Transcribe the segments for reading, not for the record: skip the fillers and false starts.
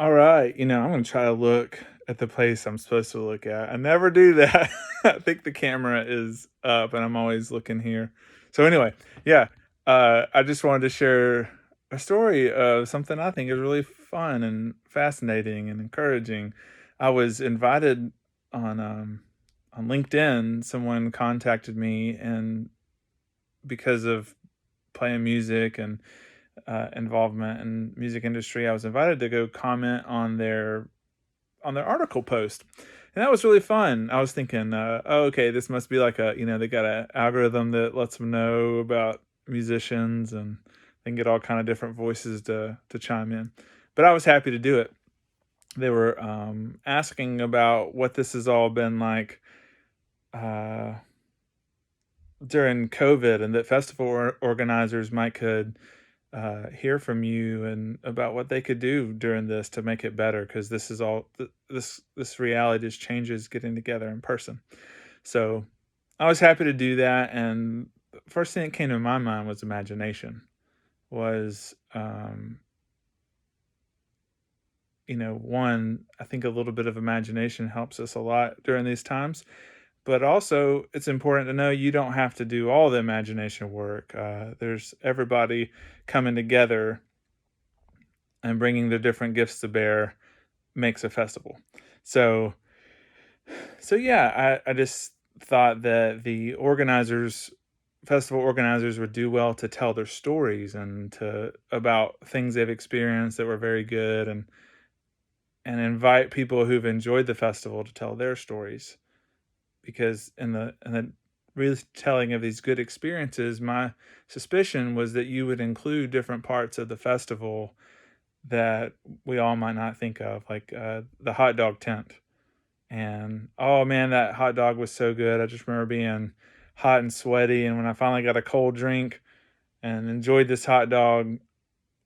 All right, I'm gonna try to look at the place I'm supposed to look at. I never do that. I think the camera is up, and I'm always looking here. So anyway, yeah, I just wanted to share a story of something I think is really fun and fascinating and encouraging. I was invited on on LinkedIn. Someone contacted me, and because of playing music and involvement in music industry, I was invited to go comment on their article post, and that was really fun. I was thinking, oh, okay, this must be like they got an algorithm that lets them know about musicians, and they can get all kind of different voices to chime in. But I was happy to do it. They were asking about what this has all been like uh, during COVID, and that festival organizers might could hear from you and about what they could do during this to make it better, because this is all this reality just changes getting together in person. So I was happy to do that, and the first thing that came to my mind was imagination. Was one, I think a little bit of imagination helps us a lot during these times, but also it's important to know you don't have to do all the imagination work. There's everybody coming together and bringing their different gifts to bear makes a festival. So, so yeah, I just thought that the festival organizers would do well to tell their stories and to about things they've experienced that were very good, and invite people who've enjoyed the festival to tell their stories, because in the retelling of these good experiences, my suspicion was that you would include different parts of the festival that we all might not think of, like the hot dog tent. And oh man, that hot dog was so good. I just remember being hot and sweaty, and when I finally got a cold drink and enjoyed this hot dog,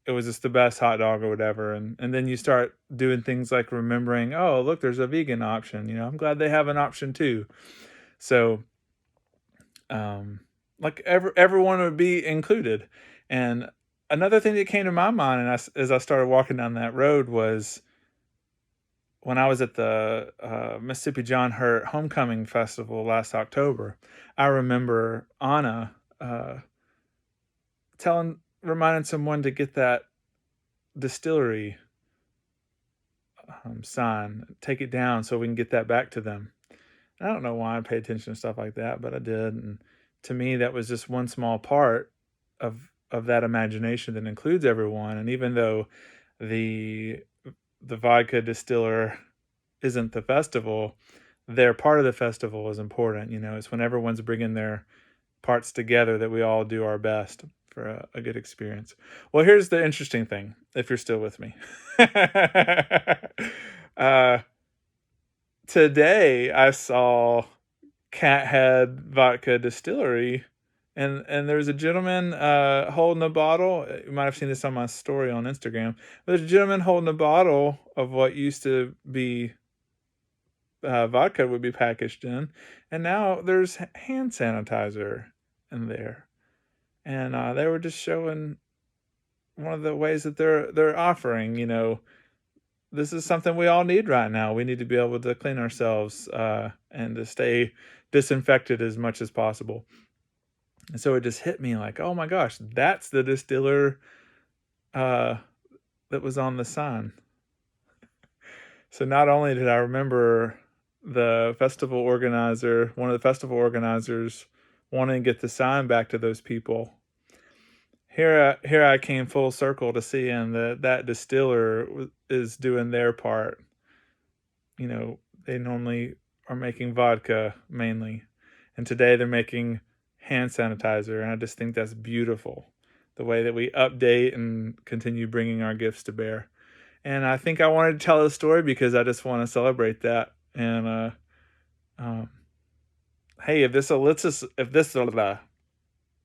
it was just the best hot dog or whatever. And then you start doing things like remembering, oh look, there's a vegan option. I'm glad they have an option too. So um, like everyone would be included. And another thing that came to my mind, and as I started walking down that road, was when I was at the Mississippi John Hurt Homecoming Festival last October. I remember Anna reminding someone to get that distillery sign, take it down so we can get that back to them. I don't know why I pay attention to stuff like that, but I did. And to me, that was just one small part of that imagination that includes everyone. And even though the the vodka distiller isn't the festival, their part of the festival is important. It's when everyone's bringing their parts together that we all do our best for a good experience. Well, here's the interesting thing, if you're still with me. uh, Today, I saw Cathead Vodka Distillery, and there's a gentleman holding a bottle. You might have seen this on my story on Instagram. There's a gentleman holding a bottle of what used to be vodka would be packaged in, and now there's hand sanitizer in there. And they were just showing one of the ways that they're offering. This is something we all need right now. We need to be able to clean ourselves and to stay disinfected as much as possible. And so it just hit me like, oh my gosh, that's the distiller uh, that was on the sign. So not only did I remember one of the festival organizers, wanting to get the sign back to those people, here I came full circle to seeing that distiller is doing their part. They normally are making vodka mainly, and today they're making hand sanitizer, and I just think that's beautiful, the way that we update and continue bringing our gifts to bear. And I think I wanted to tell the story because I just want to celebrate that. And um, hey, if this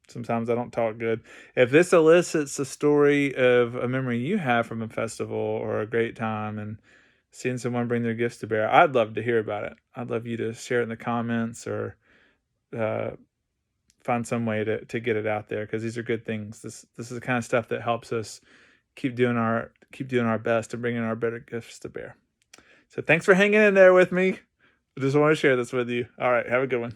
sometimes I don't talk good. If this elicits a story of a memory you have from a festival or a great time and seeing someone bring their gifts to bear, I'd love to hear about it. I'd love you to share it in the comments, or uh, find some way to get it out there, because these are good things. This is the kind of stuff that helps us keep doing our best and bringing our better gifts to bear. So thanks for hanging in there with me. I just want to share this with you. All right, have a good one.